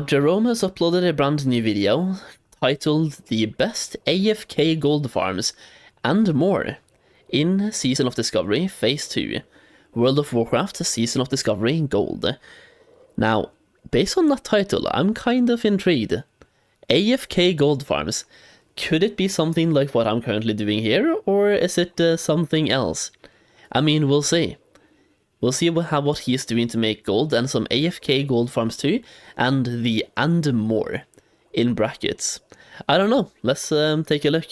Jerome has uploaded a brand new video titled The Best AFK Gold Farms and More in Season of Discovery Phase 2, World of Warcraft Season of Discovery Gold. Now, based on that title, I'm kind of intrigued. AFK Gold Farms, could it be something like what I'm currently doing here, or is it something else? I mean, we'll see. We'll see what he's doing to make gold, and some AFK gold farms too, and the and more in brackets. I don't know, let's take a look.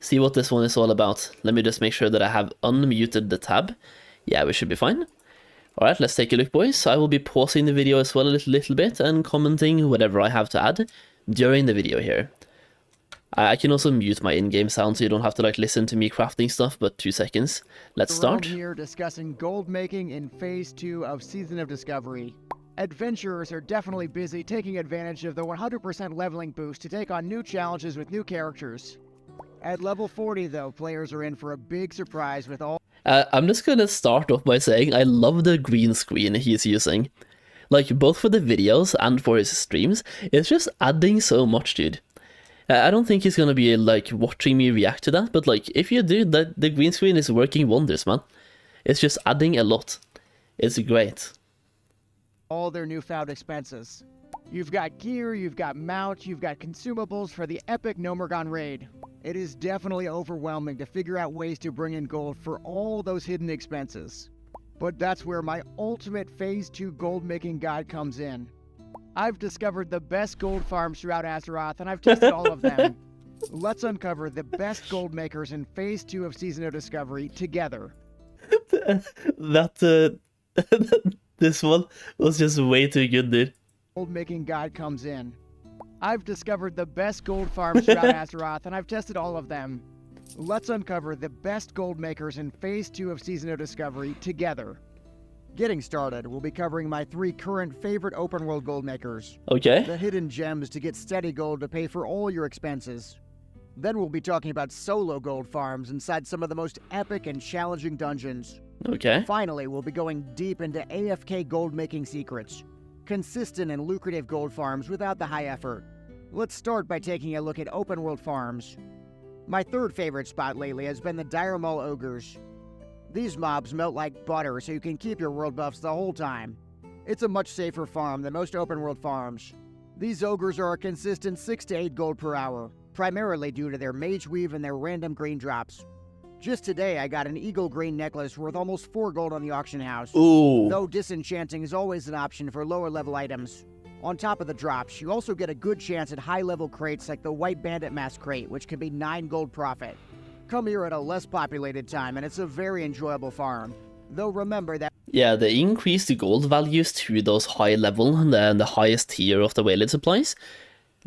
See what this one is all about. Let me just make sure that I have unmuted the tab. Yeah, we should be fine. Alright, let's take a look, boys. I will be pausing the video as well a little bit and commenting whatever I have to add during the video here. I can also mute my in-game sound so you don't have to like listen to me crafting stuff, but 2 seconds. Let's start. Jerome here discussing gold making in Phase 2 of Season of Discovery. Adventurers are definitely busy taking advantage of the 100% leveling boost to take on new challenges with new characters. At level 40 though, players are in for a big surprise with all... I'm just gonna start off by saying I love the green screen he's using. Like, both for the videos and for his streams, it's just adding so much, dude. I don't think he's gonna be like watching me react to that, but like if you do, that the green screen is working wonders, man. It's just adding a lot. It's great. All their newfound expenses. You've got gear, you've got mount, you've got consumables for the epic Nomergon raid. It is definitely overwhelming to figure out ways to bring in gold for all those hidden expenses. But that's where my ultimate Phase 2 gold making guide comes in. I've discovered the best gold farms throughout Azeroth, and I've tested all of them. Let's uncover the best gold makers in Phase 2 of Season of Discovery together. This one was just way too good, dude. Gold making guide comes in. I've discovered the best gold farms throughout Azeroth, and I've tested all of them. Let's uncover the best gold makers in Phase 2 of Season of Discovery together. Getting started, we'll be covering my 3 current favorite open world gold makers. Okay. The hidden gems to get steady gold to pay for all your expenses. Then we'll be talking about solo gold farms inside some of the most epic and challenging dungeons. Okay. Finally, we'll be going deep into AFK gold making secrets. Consistent and lucrative gold farms without the high effort. Let's start by taking a look at open world farms. My third favorite spot lately has been the Dire Maul Ogres. These mobs melt like butter so you can keep your world buffs the whole time. It's a much safer farm than most open world farms. These ogres are a consistent 6 to 8 gold per hour, primarily due to their mage weave and their random green drops. Just today I got an eagle green necklace worth almost 4 gold on the auction house. Ooh. Though disenchanting is always an option for lower level items. On top of the drops, you also get a good chance at high level crates like the White Bandit Mask crate, which can be 9 gold profit. Come here at a less populated time, and it's a very enjoyable farm. Though remember that... Yeah, the increased gold values to those high level, the highest tier of the waylaid supplies,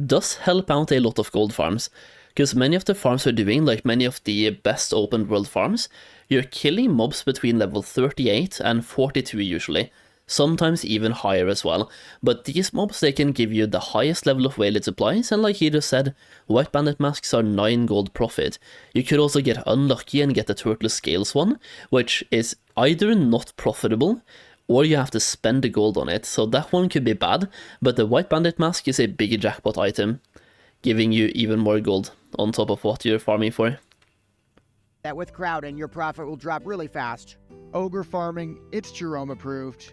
does help out a lot of gold farms. Because many of the farms we're doing, like many of the best open world farms, you're killing mobs between level 38 and 42 usually. Sometimes even higher as well, but these mobs, they can give you the highest level of waylaid supplies, and like he just said, White Bandit Masks are 9 gold profit. You could also get unlucky and get the Turtle Scales one, which is either not profitable, or you have to spend the gold on it, so that one could be bad, but the White Bandit Mask is a big jackpot item, giving you even more gold on top of what you're farming for. That with crowding, your profit will drop really fast. Ogre farming, it's Jerome approved.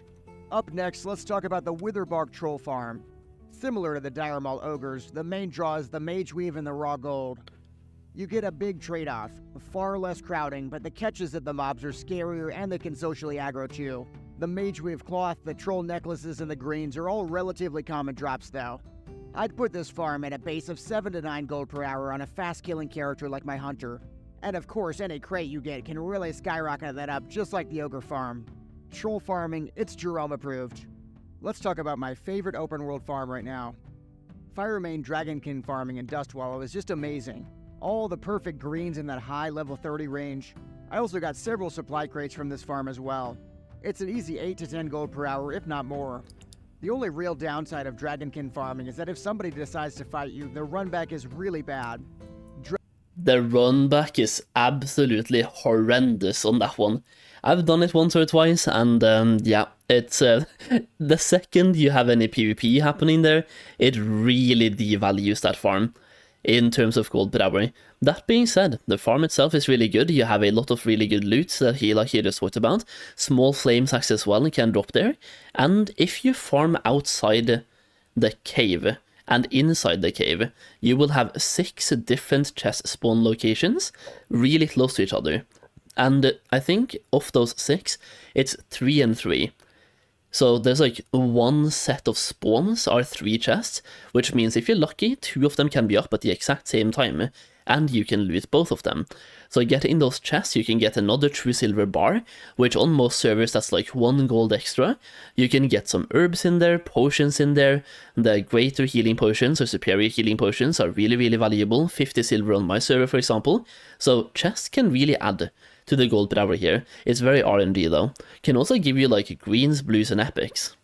Up next, let's talk about the Witherbark Troll Farm. Similar to the Dire Maul Ogres, the main draw is the Mage Weave and the raw gold. You get a big trade-off, far less crowding, but the catches of the mobs are scarier and they can socially aggro too. The Mage Weave cloth, the troll necklaces, and the greens are all relatively common drops though. I'd put this farm at a base of 7 to 9 gold per hour on a fast-killing character like my Hunter. And of course, any crate you get can really skyrocket that up just like the Ogre farm. Troll farming, it's Jerome approved. Let's talk about my favorite open world farm right now. Firemane Dragonkin farming in Dustwallow is just amazing. All the perfect greens in that high level 30 range. I also got several supply crates from this farm as well. It's an easy 8 to 10 gold per hour, if not more. The only real downside of Dragonkin farming is that if somebody decides to fight you, the run back is really bad. The run back is absolutely horrendous on that one. I've done it once or twice, and yeah, It's the second you have any PvP happening there, it really devalues that farm in terms of gold per hour. That being said, the farm itself is really good. You have a lot of really good loot that he just talked about. Small flame sacks as well can drop there. And if you farm outside the cave and inside the cave, you will have 6 different chest spawn locations really close to each other. And I think of those 6, it's 3 and 3. So there's like one set of spawns are 3 chests, which means if you're lucky, 2 of them can be up at the exact same time, and you can loot both of them. So getting those chests, you can get another true silver bar, which on most servers that's like 1 gold extra. You can get some herbs in there, potions in there. The greater healing potions or superior healing potions are really, really valuable. 50 silver on my server, for example. So chests can really add to the gold per hour here. It's very RNG though. Can also give you like greens, blues, and epics.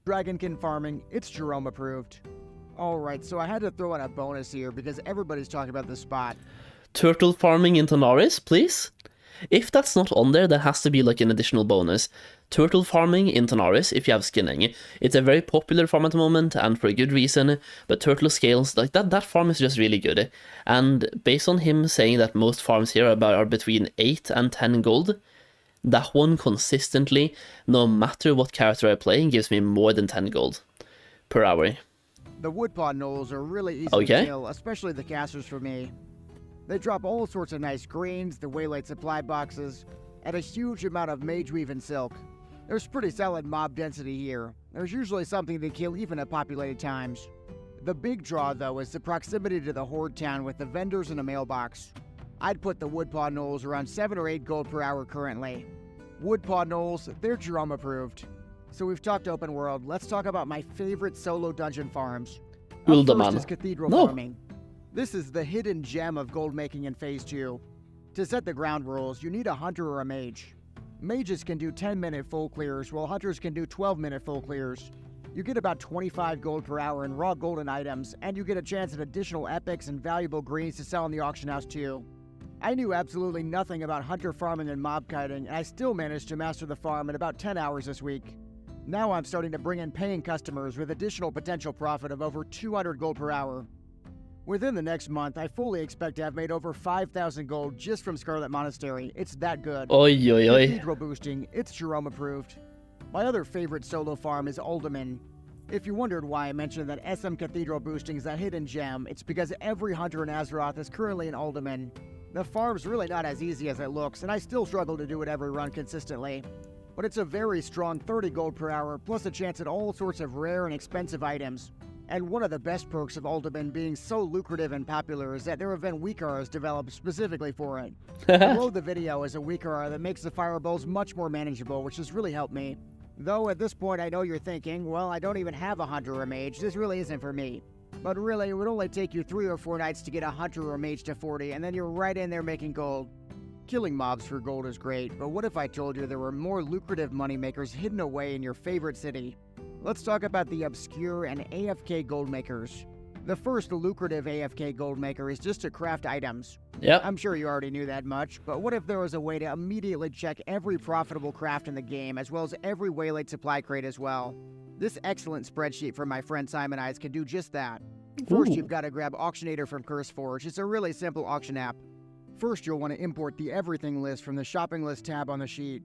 Dragonkin farming, it's Jerome approved. Alright, so I had to throw in a bonus here because everybody's talking about this spot. Turtle farming in Tanaris, please? If that's not on there, that has to be like an additional bonus. Turtle farming in Tanaris, if you have skinning. It's a very popular farm at the moment, and for a good reason, but turtle scales, like that farm is just really good. And based on him saying that most farms here are between 8 and 10 gold, that one consistently, no matter what character I play, gives me more than 10 gold per hour. The woodpod knolls are really easy to kill, especially the casters for me. They drop all sorts of nice greens, the Waylite supply boxes, and a huge amount of mage weave and silk. There's pretty solid mob density here. There's usually something to kill even at populated times. The big draw though is the proximity to the horde town with the vendors and a mailbox. I'd put the woodpod knolls around 7 or 8 gold per hour currently. Woodpod knolls, they're Jerome approved. So we've talked open world, let's talk about my favorite solo dungeon farms. Up first is cathedral farming. This is the hidden gem of gold making in Phase 2. To set the ground rules, you need a hunter or a mage. Mages can do 10-minute full clears, while hunters can do 12-minute full clears. You get about 25 gold per hour in raw golden items, and you get a chance at additional epics and valuable greens to sell in the auction house too. I knew absolutely nothing about hunter farming and mob kiting, and I still managed to master the farm in about 10 hours this week. Now I'm starting to bring in paying customers with additional potential profit of over 200 gold per hour. Within the next month, I fully expect to have made over 5,000 gold just from Scarlet Monastery. It's that good. Cathedral boosting, it's Jerome approved. My other favorite solo farm is Alderman. If you wondered why I mentioned that SM Cathedral boosting is that hidden gem, it's because every hunter in Azeroth is currently in Alderman. The farm's really not as easy as it looks, and I still struggle to do it every run consistently. But it's a very strong 30 gold per hour, plus a chance at all sorts of rare and expensive items. And one of the best perks of Alderman being so lucrative and popular is that there have been weakars developed specifically for it. Below the video is a weakar that makes the fireballs much more manageable, which has really helped me. Though at this point I know you're thinking, well, I don't even have a hunter or a mage, this really isn't for me. But really, it would only take you 3 or 4 nights to get a hunter or a mage to 40, and then you're right in there making gold. Killing mobs for gold is great, but what if I told you there were more lucrative moneymakers hidden away in your favorite city? Let's talk about the obscure and AFK gold makers. The first lucrative AFK gold maker is just to craft items. Yep. I'm sure you already knew that much, but what if there was a way to immediately check every profitable craft in the game, as well as every Waylite supply crate as well? This excellent spreadsheet from my friend Simon Eyes can do just that. First, you've got to grab Auctionator from CurseForge. It's a really simple auction app. First, you'll want to import the Everything list from the Shopping List tab on the sheet.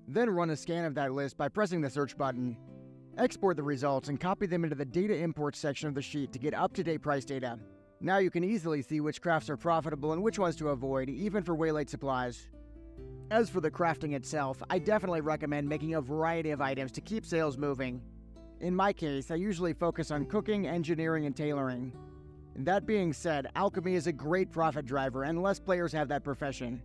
Then run a scan of that list by pressing the search button. Export the results and copy them into the Data Import section of the sheet to get up-to-date price data. Now you can easily see which crafts are profitable and which ones to avoid, even for Waylite supplies. As for the crafting itself, I definitely recommend making a variety of items to keep sales moving. In my case, I usually focus on cooking, engineering, and tailoring. That being said, alchemy is a great profit driver and less players have that profession.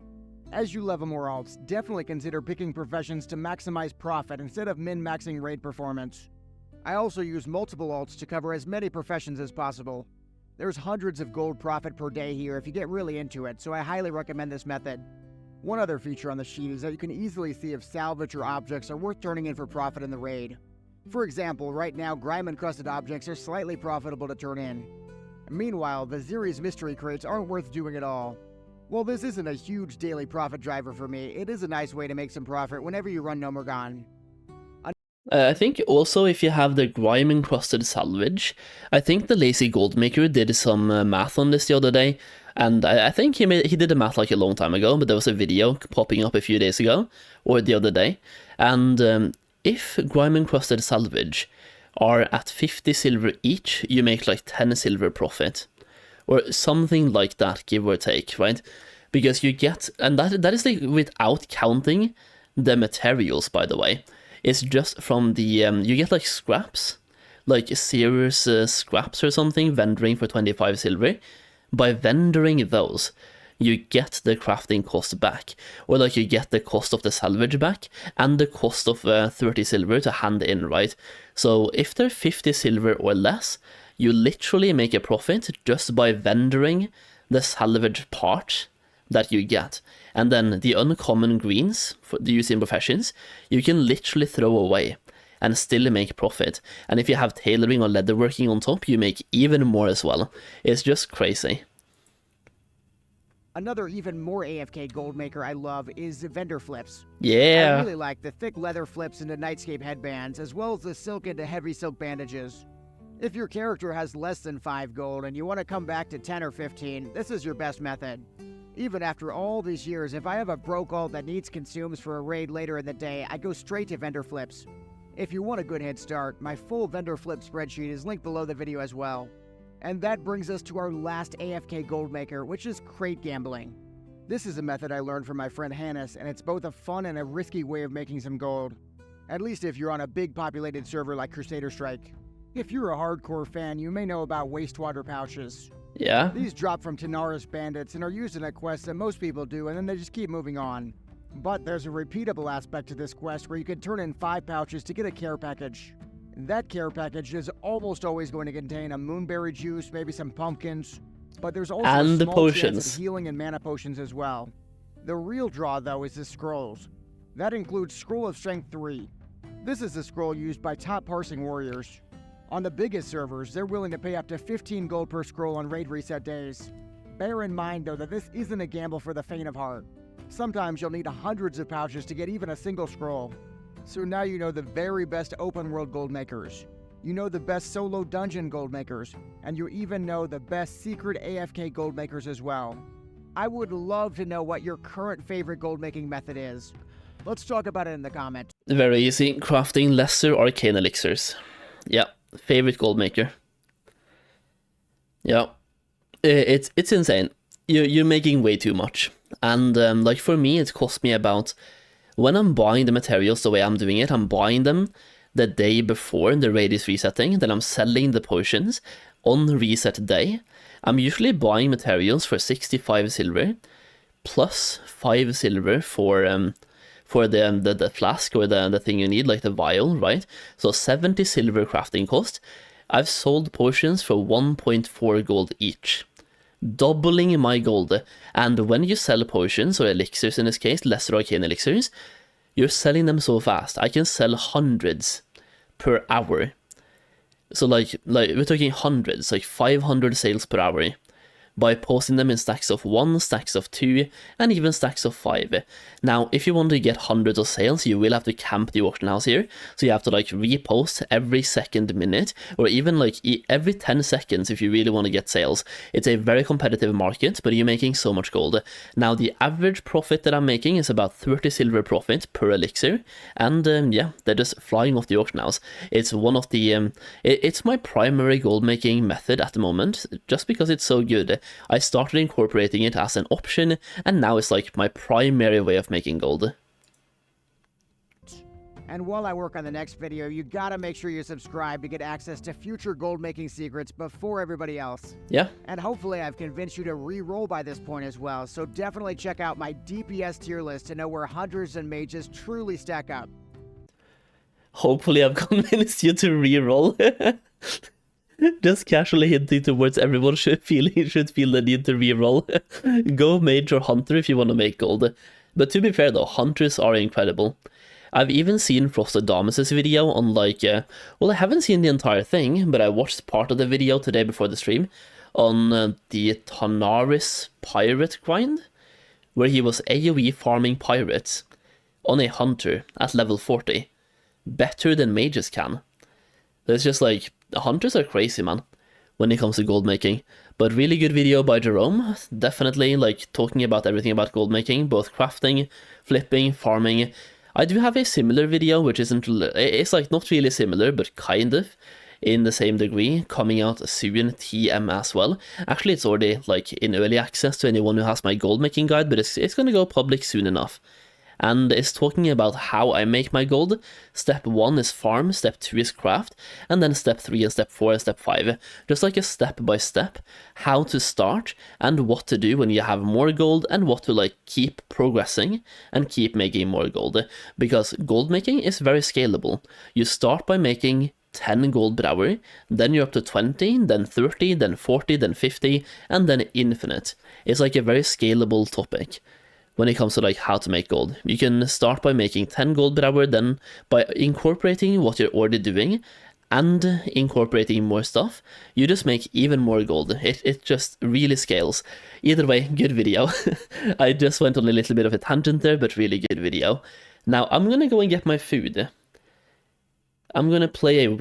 As you level more alts, definitely consider picking professions to maximize profit instead of min-maxing raid performance. I also use multiple alts to cover as many professions as possible. There's hundreds of gold profit per day here if you get really into it, so I highly recommend this method. One other feature on the sheet is that you can easily see if salvage or objects are worth turning in for profit in the raid. For example, right now grime-encrusted objects are slightly profitable to turn in. Meanwhile, the Ziri's mystery crates aren't worth doing at all. While this isn't a huge daily profit driver for me, it is a nice way to make some profit whenever you run Nomergon. I think also if you have the grime encrusted salvage, I think the lazy goldmaker did some math on this the other day, and I think he did the math like a long time ago, but there was a video popping up a few days ago, or the other day, and if grime encrusted salvage are at 50 silver each, you make like 10 silver profit, or something like that, give or take, right? Because you get, and that is like without counting the materials, by the way. It's just from the, you get like scraps, like serious scraps or something, vendoring for 25 silver. By vendoring those, you get the crafting cost back, or like you get the cost of the salvage back, and the cost of 30 silver to hand in, right? So if they're 50 silver or less, you literally make a profit just by vendoring the salvage part that you get. And then the uncommon greens for the use in professions, you can literally throw away and still make profit. And if you have tailoring or leatherworking on top, you make even more as well. It's just crazy. Another even more AFK gold maker I love is vendor flips. Yeah. I really like the thick leather flips into nightscape headbands, as well as the silk into heavy silk bandages. If your character has less than 5 gold and you want to come back to 10 or 15, this is your best method. Even after all these years, if I have a broke alt that needs consumes for a raid later in the day, I go straight to vendor flips. If you want a good head start, my full vendor flip spreadsheet is linked below the video as well. And that brings us to our last AFK gold maker, which is crate gambling. This is a method I learned from my friend Hannes, and it's both a fun and a risky way of making some gold. At least if you're on a big populated server like Crusader Strike. If you're a hardcore fan, you may know about wastewater pouches. Yeah. These drop from Tanaris bandits and are used in a quest that most people do, and then they just keep moving on. But there's a repeatable aspect to this quest where you can turn in 5 pouches to get a care package. That care package is almost always going to contain a moonberry juice, maybe some pumpkins, but there's also and a the small chance potions. of healing and mana potions as well. The real draw, though, is the scrolls. That includes Scroll of Strength 3. This is the scroll used by top parsing warriors. On the biggest servers, they're willing to pay up to 15 gold per scroll on raid reset days. Bear in mind, though, that this isn't a gamble for the faint of heart. Sometimes you'll need hundreds of pouches to get even a single scroll. So now you know the very best open world gold makers. You know the best solo dungeon gold makers, and you even know the best secret AFK gold makers as well. I would love to know what your current favorite gold making method is. Let's talk about it in the comments. Very easy. Crafting lesser arcane elixirs. Yeah. Favorite gold maker. Yeah. It's insane. You're making way too much. And like for me, it cost me about, when I'm buying the materials the way I'm doing it, I'm buying them the day before the raid is resetting, then I'm selling the potions on reset day. I'm usually buying materials for 65 silver, plus 5 silver for the flask or the thing you need, like the vial, right? So 70 silver crafting cost. I've sold potions for 1.4 gold each, doubling my gold. And when you sell potions, or elixirs in this case, lesser arcane elixirs, you're selling them so fast. I can sell hundreds per hour. So like we're talking hundreds, like 500 sales per hour, by posting them in stacks of 1, stacks of 2, and even stacks of 5. Now, if you want to get hundreds of sales, you will have to camp the auction house here, so you have to like repost every second minute, or even like every 10 seconds if you really want to get sales. It's a very competitive market, but you're making so much gold. Now, the average profit that I'm making is about 30 silver profit per elixir, and yeah, they're just flying off the auction house. It's one of the, it's my primary gold making method at the moment, just because it's so good. I started incorporating it as an option, and now it's like my primary way of making gold. And while I work on the next video, you gotta make sure you subscribe to get access to future gold making secrets before everybody else. Yeah. And hopefully I've convinced you to re-roll by this point as well, so definitely check out my DPS tier list to know where hunters and mages truly stack up. Hopefully I've convinced you to re-roll. Just casually hinting towards everyone should feel the need to reroll. Go mage or hunter if you want to make gold. But to be fair though, hunters are incredible. I've even seen Frosted Damus' video on like, well, I haven't seen the entire thing, but I watched part of the video today before the stream on the Tanaris pirate grind, where he was AoE farming pirates on a hunter at level 40. better than mages can. There's just like, hunters are crazy, man, when it comes to gold making. But really good video by Jerome, definitely like talking about everything about gold making, both crafting, flipping, farming. I do have a similar video, which isn't, it's like not really similar, but kind of in the same degree, coming out soon, TM as well. Actually, it's already like in early access to anyone who has my gold making guide, but it's gonna go public soon enough. And it's talking about how I make my gold. Step 1 is farm, step 2 is craft, and then step 3 and step 4 and step 5. Just like a step by step, how to start and what to do when you have more gold, and what to like keep progressing and keep making more gold. Because gold making is very scalable. You start by making 10 gold per hour, then you're up to 20, then 30, then 40, then 50, and then infinite. It's like a very scalable topic when it comes to like how to make gold. You can start by making 10 gold per hour, then by incorporating what you're already doing and incorporating more stuff, you just make even more gold. It just really scales. Either way, good video. I just went on a little bit of a tangent there, but really good video. Now I'm gonna go and get my food. I'm gonna play a